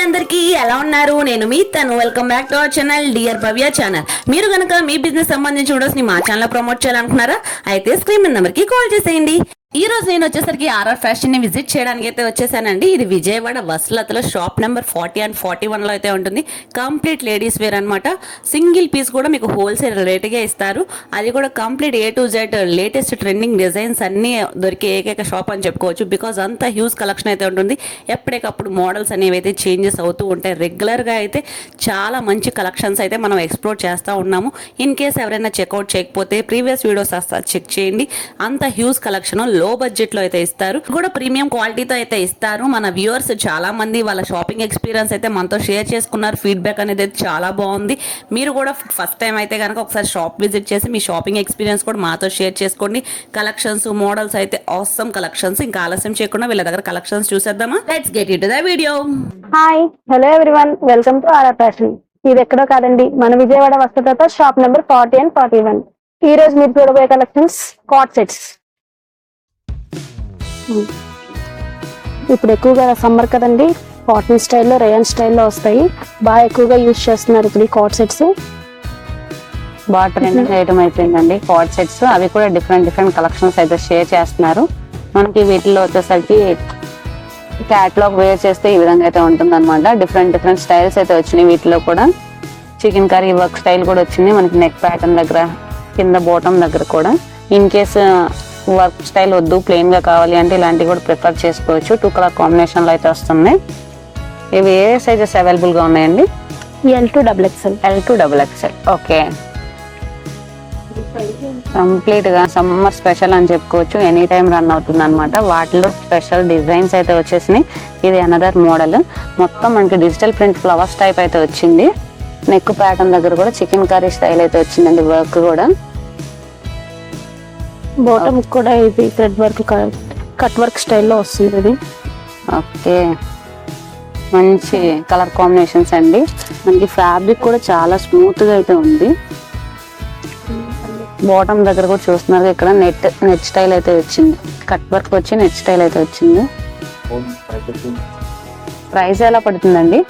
అందరికీ ఎలా ఉన్నారు? నేను మీ తను. Welcome back to our channel dear Bhavya channel. మీరు గనక మీ బిజినెస్ సంబంధించి వీడియోస్ ని మా ఛానల్ ప్రమోట్ చేయాలనుకున్నారా? అయితే స్క్రీన్ నెంబర్ కి కాల్ చేసేయండి. ఈ రోజు నేను వచ్చేసరికి ఆర్ఆర్ ఫ్యాషన్ ని విజిట్ చేయడానికి అయితే వచ్చేసానండి. ఇది విజయవాడ వసలతలో షాప్ నెంబర్ 40 అండ్ 41 లో అయితే ఉంటుంది. కంప్లీట్ లేడీస్ వేర్ అనమాట. సింగిల్ పీస్ కూడా మీకు హోల్సేల్ రేట్గా ఇస్తారు. అది కూడా complete A to Z latest trending designs అన్ని దొరికే ఏకైక షాప్ అని చెప్పుకోవచ్చు. బికాజ్ అంత హ్యూజ్ కలెక్షన్ అయితే ఉంటుంది. ఎప్పటికప్పుడు మోడల్స్ అనేవి అయితే చేంజెస్ అవుతూ ఉంటాయి. రెగ్యులర్గా అయితే చాలా మంచి కలెక్షన్స్ అయితే మనం ఎక్స్ప్లోర్ చేస్తూ ఉన్నాము. ఇన్ కేస్ ఎవరైనా చెక్అవుట్ చేయకపోతే ప్రీవియస్ వీడియోస్ చెక్ చేయండి. అంత హ్యూజ్ కలెక్షన్ లో బడ్జెట్ లో అయితే ఇస్తారు. కూడా ప్రీమియం క్వాలిటీతో అయితే ఇస్తారు. మన వ్యూవర్స్ చాలా మంది వాళ్ళ షాపింగ్ ఎక్స్పీరియన్స్ అయితే మనతో షేర్ చేసుకున్నారు. ఫీడ్బ్యాక్ అనేది చాలా బాగుంది. మీరు కూడా ఫస్ట్ టైం అయితే కనుక ఒకసారి షాప్ విజిట్ చేసి మీ షాపింగ్ ఎక్స్పీరియన్స్ కూడా మాతో షేర్ చేసుకోండి. కలెక్షన్స్ మోడల్స్ అయితే ఆసమ్ కలెక్షన్స్. ఇంకా ఆలస్యం చేయకుండా వీళ్ళ దగ్గర కలెక్షన్స్ చూసేద్దామా? Let's get it to the video. Hi, hello everyone, welcome to R R fashion. ఇది ఎక్కడో కాదండి, మన విజయవాడ వసతతో షాప్ నెంబర్ 40 అండ్ 41. ఈ రోజు మీరు చూడబోయే కలెక్షన్స్ కాట్ సెట్స్. ఇప్పుడు ఎక్కువగా సమ్మర్ కదండి, కాటన్ స్టైల్లో రేయన్ స్టైల్లో వస్తాయి. బాగా ఎక్కువగా యూజ్ చేస్తున్నారు ఇప్పుడు ఈ కాట్ సెట్స్. బాగా ట్రెండింగ్ ఐటమ్ అయిపోయిందండి కాట్ సెట్స్. అవి కూడా డిఫరెంట్ కలెక్షన్స్ అయితే షేర్ చేస్తున్నారు. మనకి వీటిలో వచ్చేసరికి క్యాట్లాగ్ వేర్ చేస్తే ఈ విధంగా అయితే ఉంటుంది అనమాట. డిఫరెంట్ స్టైల్స్ అయితే వచ్చినాయి. వీటిలో కూడా చికెన్ కర్రీ వర్క్ స్టైల్ కూడా వచ్చింది. మనకి నెక్ ప్యాటర్న్ దగ్గర, కింద బాటమ్ దగ్గర కూడా. ఇన్ కేస్ వర్క్ స్టైల్ వద్దు, ప్లెయిన్ గా కావాలి అంటే ఇలాంటివి కూడా ప్రిఫర్ చేసుకోవచ్చు. 2 కలర్ కాంబినేషన్ లో అయితే వస్తున్నాయి. ఇవి ఏ సైజెస్ అవైలబుల్ గా ఉన్నాయండి? L to XXL. L to XXL. Okay, complete గా సమ్మర్ స్పెషల్ అని చెప్పుకోవచ్చు. ఎనీ టైం రన్ అవుతుంది అనమాట. వాటిలో స్పెషల్ డిజైన్స్ అయితే వచ్చేసినాయి. ఇది అనదర్ మోడల్. మొత్తం మనకి డిజిటల్ ప్రింట్ ఫ్లవర్స్ టైప్ అయితే వచ్చింది. నెక్ ప్యాటర్న్ దగ్గర కూడా చికెన్ కర్రీ స్టైల్ అయితే వచ్చిందండి. వర్క్ కూడా బాటమ్ కూడా ఇది థ్రెడ్ వర్క్, కట్ వర్క్ స్టైల్లో వస్తుంది ఇది. ఓకే, మంచి కలర్ కాంబినేషన్స్ అండి. మనకి ఫ్యాబ్రిక్ కూడా చాలా స్మూత్ గా అయితే ఉంది. బాటమ్ దగ్గర కూడా చూస్తున్నారు, ఇక్కడ నెట్ స్టైల్ అయితే వచ్చింది. కట్ వర్క్ వచ్చి నెట్ స్టైల్ అయితే వచ్చింది. ప్రైస్ ఎలా పడుతుందండి?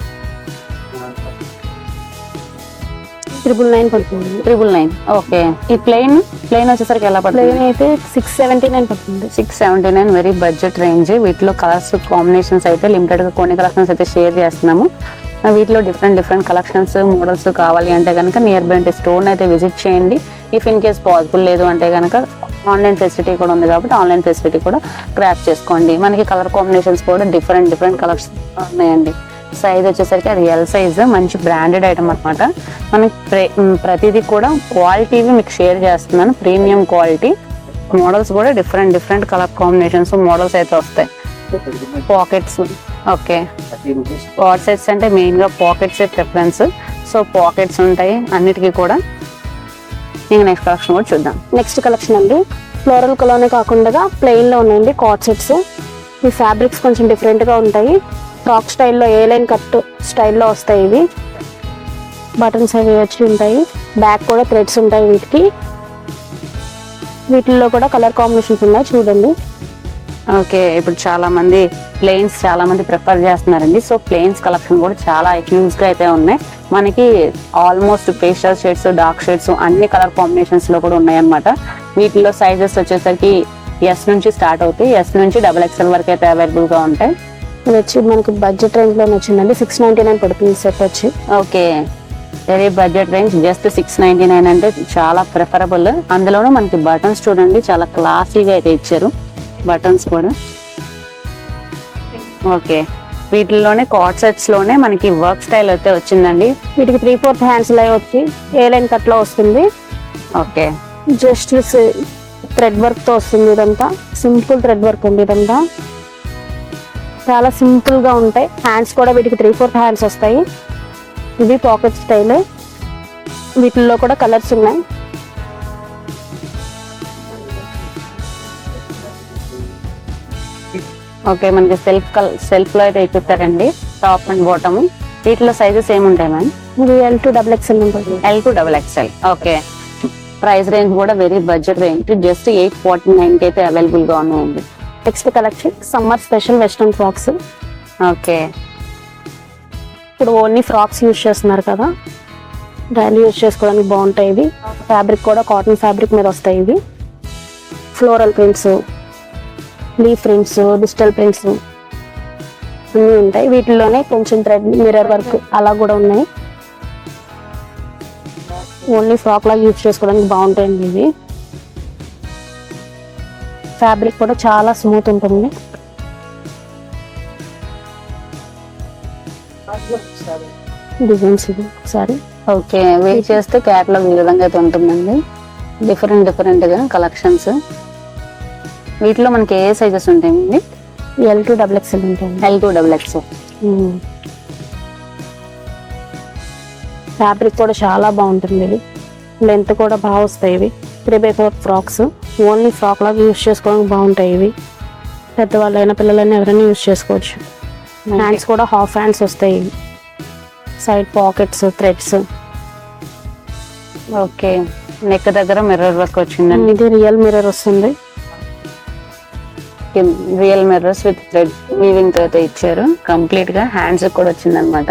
999 పడుతుంది. 999. ఓకే, ఈ ప్లెయిన్ వచ్చేసరికి ఎలా పడుతుంది? ప్లెయిన్ అయితే 679 పడుతుంది. 679, వెరీ బడ్జెట్ రేంజ్. వీటిలో కలర్స్ కాంబినేషన్స్ అయితే లిమిటెడ్ గా కొన్ని కలెక్షన్స్ అయితే షేర్ చేస్తున్నాము. వీటిలో డిఫరెంట్ కలెక్షన్స్ మోడల్స్ కావాలి అంటే కనుక నియర్ బై స్టోర్ అయితే విజిట్ చేయండి. ఇఫ్ ఇన్ కేస్ పాసిబుల్ లేదు అంటే కనుక ఆన్లైన్ ఫెసిలిటీ కూడా ఉంది కాబట్టి ఆన్లైన్ ఫెసిలిటీ కూడా గ్రాప్ చేసుకోండి. మనకి కలర్ కాంబినేషన్స్ కూడా డిఫరెంట్ కలర్స్ ఉన్నాయండి. సైజ్ వచ్చేసరికి అది L సైజ్. మంచి బ్రాండెడ్ ఐటమ్ అనమాట. మనకి ప్రతిదీ కూడా క్వాలిటీవి మీకు షేర్ చేస్తున్నాను. Premium quality. మోడల్స్ కూడా డిఫరెంట్ కలర్ కాంబినేషన్స్ మోడల్స్ అయితే వస్తాయి. పాకెట్స్. ఓకే, కాట్ సెట్స్ అంటే మెయిన్ గా పాకెట్స్ ప్రిఫరెన్స్. సో పాకెట్స్ ఉంటాయి అన్నిటికీ కూడా. ఇంకా నెక్స్ట్ కలెక్షన్ కూడా చూద్దాం. నెక్స్ట్ కలెక్షన్ అండి, ఫ్లోరల్ కలర్నే కాకుండా ప్లెయిన్ లో ఉన్నాయండి కాట్ సెట్స్. ఈ ఫ్యాబ్రిక్స్ కొంచెం డిఫరెంట్ గా ఉంటాయి. ఫ్రాక్ స్టైల్లో ఏ లైన్ కట్ స్టైల్లో వస్తాయి. ఇవి బటన్స్ అవి వచ్చి ఉంటాయి. బ్యాక్ కూడా థ్రెడ్స్ ఉంటాయి వీటికి. వీటిల్లో కూడా కలర్ కాంబినేషన్స్ ఉన్నాయి చూడండి. ఓకే, ఇప్పుడు చాలా మంది ప్లెయిన్స్ ప్రిఫర్ చేస్తున్నారండి. సో ప్లెయిన్స్ కలెక్షన్ కూడా చాలా హ్యూజ్ గా అయితే ఉన్నాయి. మనకి almost pastel shades, dark shades అన్ని కలర్ కాంబినేషన్స్ లో కూడా ఉన్నాయి అనమాట. వీటిలో సైజెస్ వచ్చేసరికి S నుంచి స్టార్ట్ అవుతాయి. S నుంచి XXL వరకు అయితే అవైలబుల్ గా ఉంటాయి. ఇది వచ్చి మనకి బడ్జెట్ రేంజ్ లో వచ్చిందండి. 699 పడుతుంది సెట్ వచ్చి. Okay, very budget range. Just 699 అంటే చాలా ప్రిఫరబుల్. అందులోనూ మనకి బటన్స్ చూడండి, చాలా క్లాసీగా అయితే ఇచ్చారు బటన్స్ కూడా. ఓకే, వీటిలోనే కాట్ సెట్స్ లోనే మనకి వర్క్ స్టైల్ అయితే వచ్చిందండి. వీటికి 3/4 హ్యాండ్స్ లై వచ్చి ఏ లైన్ కట్ లో వస్తుంది. ఓకే, జస్ట్ థ్రెడ్ వర్క్ తో వస్తుంది. ఇదంతా సింపుల్ థ్రెడ్ వర్క్ ఉంది. ఇదంతా చాలా సింపుల్ గా ఉంటాయి. హ్యాండ్స్ కూడా వీటికి 3/4 హ్యాండ్స్ వస్తాయి. ఇది పాకెట్ స్టైల్. వీటిల్లో కూడా కలర్స్ ఉన్నాయి. ఓకే, మనకి సెల్ఫ్ లో అయితే ఇచ్చేస్తారండి టాప్ అండ్ బాటమ్. వీటిలో సైజెస్ ఏముంటాయి మ్యామ్? ఇది L to XXL ఉంటుంది. L to XXL. Okay, price range కూడా వెరీ బడ్జెట్ రేంజ్. జస్ట్ 849 కి అయితే అవైలబుల్ గా ఉన్నాయండి. Next collection summer special western frocks. Okay, ఇప్పుడు ఓన్లీ ఫ్రాక్స్ యూజ్ చేస్తున్నారు కదా, డైలీ యూజ్ చేసుకోవడానికి బాగుంటాయి ఇవి. ఫ్యాబ్రిక్ కూడా కాటన్ ఫ్యాబ్రిక్ మీద వస్తాయి ఇవి. Floral prints, leaf prints, digital prints అన్నీ ఉంటాయి. వీటిల్లోనే కొంచెం థ్రెడ్ మిర్రర్ వర్క్ అలా కూడా ఉన్నాయి. ఓన్లీ ఫ్రాక్ లాగా యూజ్ చేసుకోవడానికి బాగుంటాయండి ఇవి. ఫ్యాబ్రిక్ కూడా చాలా స్మూత్ ఉంటుంది. డిజైన్స్ ఇవి ఒకసారి. ఓకే, వెయిట్ చేస్తే క్యాట్లాగ్ ఈ విధంగా అయితే ఉంటుందండి. డిఫరెంట్ గా కలెక్షన్స్. వీటిలో మనకి ఏ సైజెస్ ఉంటాయండి? L2 XXL ఉంటుంది. L2 XXL. ఫ్యాబ్రిక్ కూడా చాలా బాగుంటుంది ఇది. లెంత్ కూడా బాగా వస్తాయి ఇవి. 3/4 ఫ్రాక్స్. ఓన్లీ ఫ్రాక్ లాగా యూజ్ చేసుకోవడానికి బాగుంటాయి ఇవి. పెద్దవాళ్ళైనా పిల్లలైనా ఎవరైనా యూజ్ చేసుకోవచ్చు. హ్యాండ్స్ కూడా హాఫ్ హ్యాండ్స్ వస్తాయి ఇవి. Side pockets, threads. Okay, neck దగ్గర మిర్రర్ వర్క్ వచ్చిందండి. ఇది రియల్ మిర్రర్ వస్తుంది. Real mirrors with thread weaving తో అయితే ఇచ్చారు. కంప్లీట్ గా హ్యాండ్స్ కూడా వచ్చింది అనమాట.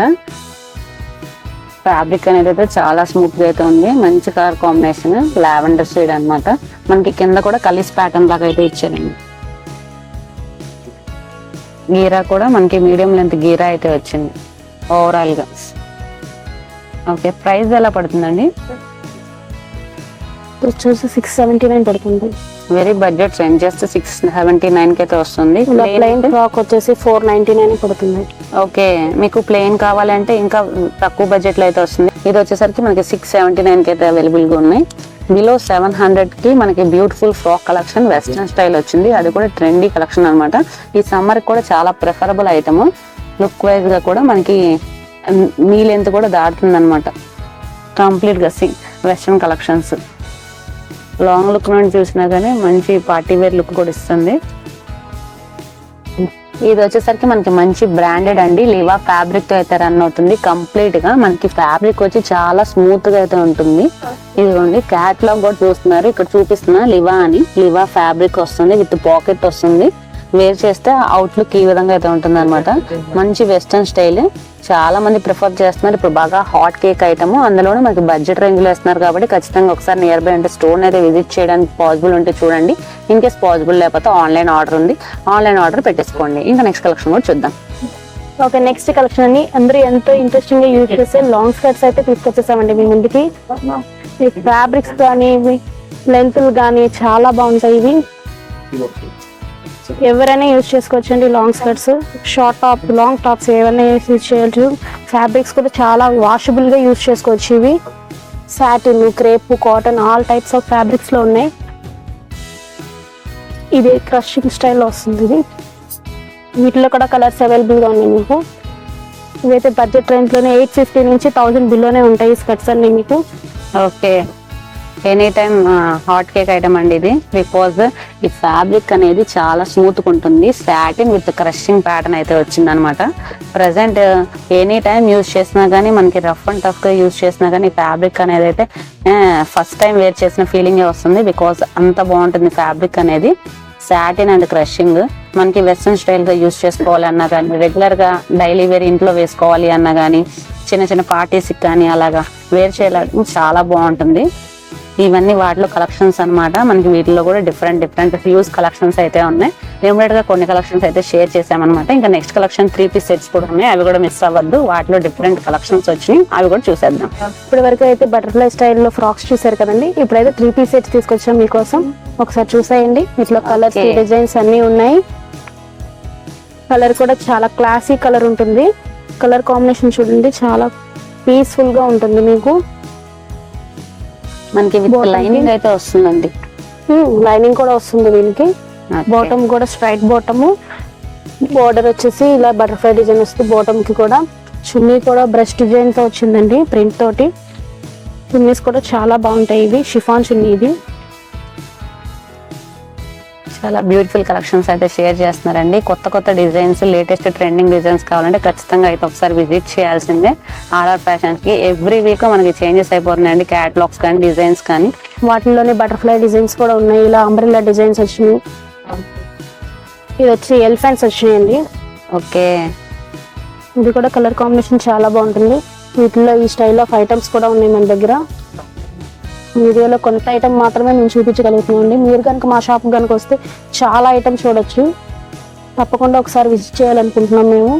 ఫ్యాబ్రిక్ అనేది అయితే చాలా స్మూత్ గా అయితే ఉంది. మంచి కలర్ కాంబినేషన్, లావెండర్ షేడ్ అన్నమాట. మనకి కింద కూడా కలిస్ ప్యాటర్న్ లాగా అయితే ఇచ్చారండి. గీరా కూడా మనకి మీడియం లెంత్ గీరా అయితే వచ్చింది ఓవరాల్ గా. ఓకే, ప్రైస్ ఎలా పడుతుందండి? వచ్చేసి 679 పడుతుంది. వెరీ బడ్జెట్ రేంజ్, జస్ట్ 679 కి అయితే వస్తుంది. ప్లెయిన్ ఫ్రాక్ వచ్చేసి 499 పడుతుంది. ఓకే, మీకు ప్లెయిన్ కావాలంటే ఇంకా తక్కువ బడ్జెట్ లో అయితే వస్తుంది. ఇది వచ్చేసరికి మనకి 679 కి అయితే అవైలబుల్ గా ఉన్నాయి. బిలో 700 కి మనకి beautiful frock collection western style వచ్చింది. అది కూడా ట్రెండీ కలెక్షన్ అనమాట. ఈ సమ్మర్ కూడా చాలా ప్రిఫరబుల్ ఐటమ్. లుక్ వైజ్ గా కూడా మనకి మీ లెంత్ కూడా దాటుతుంది అనమాట. కంప్లీట్ గా వెస్ట్రన్ కలెక్షన్స్. లాంగ్ లుక్ నుండి చూసినా కానీ మంచి పార్టీ వేర్ లుక్ కూడా ఇస్తుంది. ఇది వచ్చేసరికి మనకి మంచి బ్రాండెడ్ అండి. లివా ఫ్యాబ్రిక్ తో అయితే రన్ అవుతుంది. కంప్లీట్ గా మనకి ఫ్యాబ్రిక్ వచ్చి చాలా స్మూత్ గా అయితే ఉంటుంది. ఇదిగోండి, క్యాట్లాగ్ కూడా చూస్తున్నారు. ఇక్కడ చూపిస్తున్నా లివా అని. లివా ఫ్యాబ్రిక్ వస్తుంది విత్ పాకెట్ వస్తుంది. వేర్ చేస్తే అవుట్లుక్ ఈ విధంగా అయితే ఉంటుంది అనమాట. మంచి వెస్టర్న్ స్టైల్ చాలా మంది ప్రిఫర్ చేస్తున్నారు. ఇప్పుడు బాగా హాట్ కేక్ ఐటమ్, అందులోనే మనకి బడ్జెట్ రేంజ్ లో వేస్తున్నారు కాబట్టి ఖచ్చితంగా ఒకసారి నియర్ బై అంటే స్టోర్ అయితే విజిట్ చేయడానికి పాసిబుల్ ఉంటే చూడండి. ఇన్ కేస్ పాసిబుల్ లేకపోతే ఆన్లైన్ ఆర్డర్ ఉంది, ఆన్లైన్ ఆర్డర్ పెట్టేసుకోండి. ఇంకా నెక్స్ట్ కలెక్షన్ కూడా చూద్దాం. ఓకే, నెక్స్ట్ కలెక్షన్ అని అందరూ ఎంతో ఇంట్రెస్టింగ్ గా యూజ్ చేసే లాంగ్ స్కర్ట్స్ అయితే తీసుకొచ్చేసామండి మీ ముందుకి. ఈ ఫ్యాబ్రిక్స్ కానీ లెంత్లు కానీ చాలా బాగుంటాయి ఇవి. ఎవరైనా యూజ్ చేసుకోవచ్చు అండి. Long skirts, short top, long tops ఏవైనా యూజ్ చేయొచ్చు. ఫ్యాబ్రిక్స్ కూడా చాలా వాషబుల్ గా యూజ్ చేసుకోవచ్చు ఇవి. Satin, crepe, cotton all types of fabrics లో ఉన్నాయి. ఇది క్రషింగ్ స్టైల్లో వస్తుంది ఇది. వీటిలో కూడా కలర్స్ అవైలబుల్ గా ఉన్నాయి మీకు. ఇవైతే బడ్జెట్ రేంజ్ లోనే 850 నుంచి 1000 బిలోనే ఉంటాయి ఈ స్కర్ట్స్ అన్ని మీకు. Okay, any time hot cake item అండి ఇది. బికాజ్ ఈ ఫ్యాబ్రిక్ అనేది చాలా స్మూత్ గా ఉంటుంది. సాటిన్ విత్ క్రషింగ్ ప్యాటర్న్ అయితే వచ్చింది అనమాట. ప్రజెంట్ ఎనీ టైం యూజ్ చేసినా కానీ మనకి రఫ్ అండ్ టఫ్ గా యూజ్ చేసినా కానీ ఫ్యాబ్రిక్ అనేది అయితే ఫస్ట్ టైం వేర్ చేసిన ఫీలింగ్ వస్తుంది. బికాజ్ అంత బాగుంటుంది ఫ్యాబ్రిక్ అనేది. సాటిన్ అండ్ క్రషింగ్ మనకి వెస్ట్రన్ స్టైల్ గా యూజ్ చేసుకోవాలి అన్నా కానీ, రెగ్యులర్ గా డైలీ వేర్ ఇంట్లో వేసుకోవాలి అన్నా కానీ, చిన్న చిన్న పార్టీస్ కానీ అలాగా వేర్ చేయడానికి చాలా బాగుంటుంది. ఇవన్నీ వాటిలో కలెక్షన్స్ అన్నమాట. మనకి వీటిలో కూడా డిఫరెంట్ హ్యూజ్ కలెక్షన్స్ అయితే ఉన్నాయి. లిమిటెడ్ గా కొన్ని కలెక్షన్స్ అయితే షేర్ చేసామన్నమాట. ఇంకా నెక్స్ట్ కలెక్షన్ 3-piece సెట్స్ కూడా ఉన్నాయి. అవి కూడా మిస్ అవ్వద్దు. వాటిలో డిఫరెంట్ కలెక్షన్స్ వచ్చినాయి, అవి కూడా చూసేద్దాం. ఇప్పటి వరకు అయితే బటర్ఫ్లై స్టైల్లో ఫ్రాక్స్ చూసారు కదండి. ఇప్పుడైతే 3-piece సెట్స్ తీసుకొచ్చాం మీకోసం. ఒకసారి చూసేయండి. ఇట్లా కలర్స్, డిజైన్స్ అన్ని ఉన్నాయి. కలర్ కూడా చాలా క్లాసీ కలర్ ఉంటుంది. కలర్ కాంబినేషన్ చూడండి, చాలా పీస్ఫుల్ గా ఉంటుంది మీకు. మనకి లైనింగ్ అయితే వస్తుందండి. లైనింగ్ కూడా వస్తుంది దీనికి. బాటమ్ కూడా స్ట్రైట్ బాటమ్, బోర్డర్ వచ్చేసి ఇలా బటర్ఫ్లై డిజైన్ వస్తుంది బాటమ్ కి కూడా. చున్నీ కూడా బ్రష్ డిజైన్ తో వచ్చిందండి, ప్రింట్ తోటి. చున్నీస్ కూడా చాలా బాగుంటాయి. ఇవి షిఫాన్ చున్నీ. ఇది చాలా బ్యూటిఫుల్ కలెక్షన్స్ అయితే షేర్ చేస్తున్నారండి. కొత్త డిజైన్స్, లేటెస్ట్ ట్రెండింగ్ డిజైన్స్ కావాలంటే ఖచ్చితంగా అయితే ఒకసారి విజిట్ చేయాల్సిందే ఆర్ఆర్ ఫ్యాషన్స్ కి. ఎవ్రీ వీక్ మనకి చేంజెస్ అయిపోతున్నాయండి, క్యాటలాగ్స్ కానీ డిజైన్స్ కానీ. వాటిల్లోనే బటర్ఫ్లై డిజైన్స్ కూడా ఉన్నాయి. ఇలా అంబ్రెల్లా డిజైన్స్ వచ్చినాయి. ఇది వచ్చి ఎలిఫెంట్స్ వచ్చినాయండి. ఓకే, ఇది కూడా కలర్ కాంబినేషన్ చాలా బాగుంటుంది. వీటిలో ఈ స్టైల్ ఆఫ్ ఐటమ్స్ కూడా ఉన్నాయి మన దగ్గర. వీడియోలో కొంత ఐటమ్ మాత్రమే మేము చూపించగలుగుతున్నామండి. మీరు కనుక మా షాప్ కనుక వస్తే చాలా ఐటమ్స్ చూడొచ్చు. తప్పకుండా ఒకసారి విజిట్ చేయాలనుకుంటున్నాం మేము.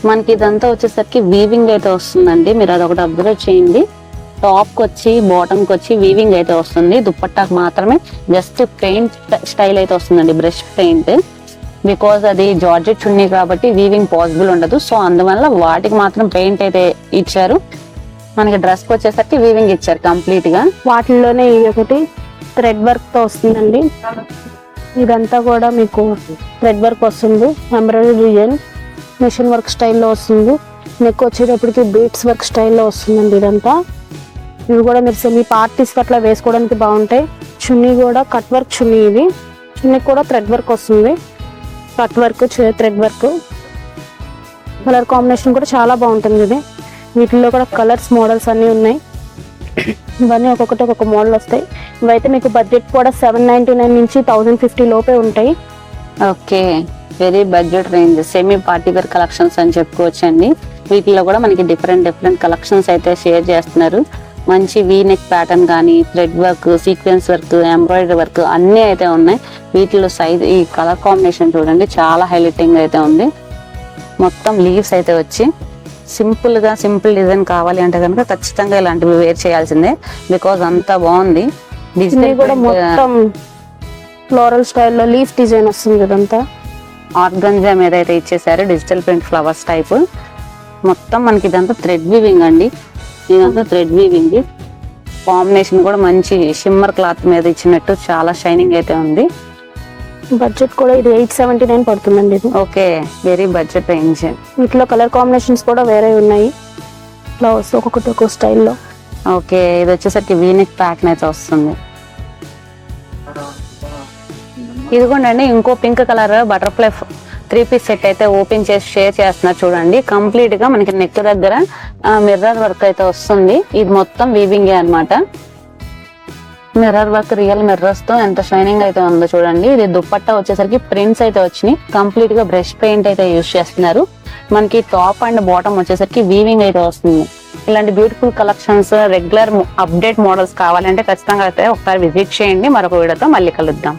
మనకి ఇదంతా వచ్చేసరికి వీవింగ్ అయితే వస్తుందండి. మీరు అదొకటి అబ్జర్వ్ చేయండి. టాప్ కి వచ్చి బాటమ్ కి వచ్చి వీవింగ్ అయితే వస్తుంది. దుప్పట్టాకు మాత్రమే జస్ట్ పెయింట్ స్టైల్ అయితే వస్తుందండి, బ్రష్ పెయింట్. బికాజ్ అది జార్జెట్ చున్నీ కాబట్టి వీవింగ్ పాసిబుల్ ఉండదు. సో అందువల్ల వాటికి మాత్రం పెయింట్ అయితే ఇచ్చారు. మనకి డ్రెస్ కి వచ్చేసరికి వీవింగ్ ఇచ్చారు కంప్లీట్ గా. వాటిల్లోనే ఇది ఒకటి థ్రెడ్ వర్క్ తో వస్తుందండి. ఇదంతా కూడా మీకు థ్రెడ్ వర్క్ వస్తుంది. ఎంబ్రాయిడరీ డిజైన్ మిషన్ వర్క్ స్టైల్లో వస్తుంది. నెక్ వచ్చేటప్పటికి బీట్స్ వర్క్ స్టైల్లో వస్తుందండి ఇదంతా. ఇవి కూడా మీరు సెమీ పార్టీస్ అట్లా వేసుకోవడానికి బాగుంటాయి. చున్నీ కూడా కట్ వర్క్ చున్నీ. ఇది చున్నీకి కూడా థ్రెడ్ వర్క్ వస్తుంది. Cut work, thread work. Colour combination కూడా చాలా బాగుంటుంది ఇది. వీటిల్లో కూడా కలర్స్, మోడల్స్ అన్నీ ఉన్నాయి. ఇవన్నీ ఒక్కొక్కటి ఒక్కొక్క మోడల్ వస్తాయి. ఇవైతే మీకు బడ్జెట్ కూడా 799 నుంచి 1050 లోపే ఉంటాయి. Okay, very budget range semi party wear collections అని చెప్పుకోవచ్చు అండి. వీటిలో కూడా మనకి డిఫరెంట్ కలెక్షన్స్ అయితే షేర్ చేస్తున్నారు. మంచి వీ నెక్ ప్యాటర్న్ కానీ, thread work, sequence work, embroidery work అన్నీ అయితే ఉన్నాయి. వీటిలో సైజ్, ఈ కలర్ కాంబినేషన్ చూడండి చాలా హైలైటింగ్ అయితే ఉంది. మొత్తం లీవ్స్ అయితే వచ్చి సింపుల్ డిజైన్ కావాలి అంటే కనుక ఖచ్చితంగా ఇలాంటివి వేర్ చేయాల్సిందే. బికాజ్ అంత బాగుంది. డిజైన్ కూడా మొత్తం ఫ్లోరల్ స్టైల్లో లీఫ్ డిజైన్ వస్తుంది. ఇదంతా ఆర్గంజా మీద అయితే ఇచ్చేసారు, డిజిటల్ ప్రింట్ ఫ్లవర్స్ టైప్. మొత్తం మనకి ఇదంతా థ్రెడ్ వీవింగ్ అండి. ఇదంతా థ్రెడ్ వీవింగ్. కాంబినేషన్ కూడా మంచి షిమ్మర్ క్లాత్ మీద ఇచ్చినట్టు చాలా షైనింగ్ అయితే ఉంది. బడ్జెట్ కూడా ఇది 879 పడుతుందండి ఇది. Okay, very budget range. వీటిలో కలర్ కాంబినేషన్స్ కూడా వేరే ఉన్నాయి. ఫ్లవర్స్ ఒక్కొక్కటి ఒక్కొక్క స్టైల్లో. ఓకే, ఇది వచ్చేసరికి వీనెక్ ప్యాటర్న్ అయితే వస్తుంది. ఇదిగోండి ఇంకో pink colour butterfly 3 piece set అయితే ఓపెన్ చేసి షేర్ చేస్తున్నారు చూడండి. కంప్లీట్ గా మనకి నెక్ దగ్గర మిర్రర్ వర్క్ అయితే వస్తుంది. ఇది మొత్తం వీవింగే అన్నమాట. మిర్రర్ వర్క్, రియల్ మిర్రర్స్ తో ఎంత షైనింగ్ అయితే ఉందో చూడండి. ఇది దుప్పట్టా వచ్చేసరికి ప్రింట్స్ అయితే వచ్చినాయి. కంప్లీట్ గా బ్రష్ పెయింట్ అయితే యూజ్ చేస్తున్నారు. మనకి టాప్ అండ్ బాటమ్ వచ్చేసరికి వీవింగ్ అయితే వస్తుంది. ఇలాంటి beautiful collections, regular update models కావాలంటే ఖచ్చితంగా అయితే ఒకసారి విజిట్ చేయండి. మరొక వీడియోతో మళ్ళీ కలుద్దాం.